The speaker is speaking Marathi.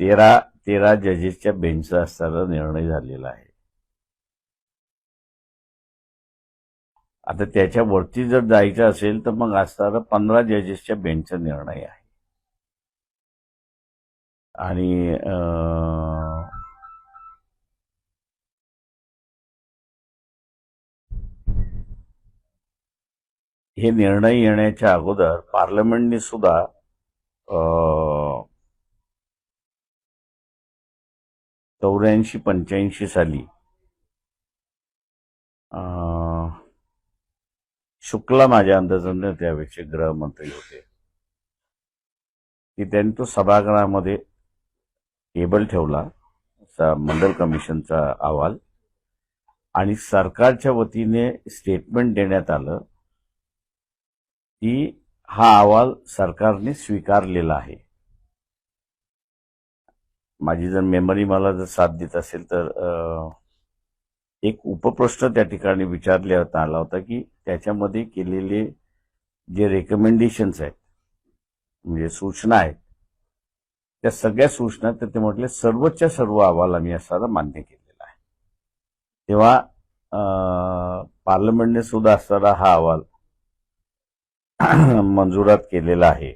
तेरा तेरा जजेसच्या बेंचचा असताना निर्णय झालेला आहे. आता त्याच्यावरती जर जायचं असेल तर मग असताना 15 जजेसच्या बेंचचा निर्णय आहे. आणि हे निर्णय येण्याच्या अगोदर पार्लमेंटने सुद्धा 84-85 साली शुक्ला माझ्या अंदाजाने त्यावेळेचे गृहमंत्री होते, की त्यांनी तो सभागृहामध्ये टेबल ठेवला मंडल कमिशनचा अहवाल, आणि सरकारच्या वतीने स्टेटमेंट देण्यात आलं की हा अहवाल सरकारने स्वीकारलेला आहे. माझी जर मेमरी मला जर साथ देत असेल तर एक उपप्रश्न त्या ठिकाणी विचारण्यात आला होता की त्याच्यामध्ये केलेले जे रेकमेंडेशन्स आहेत, म्हणजे सूचना आहेत, त्या सगळ्या सूचना तर ते म्हटले सर्वच्या सर्व अहवाल आम्ही असताना मान्य केलेला आहे. तेव्हा पार्लमेंटने सुद्धा असताना हा अहवाल मंजुरात केलेला आहे.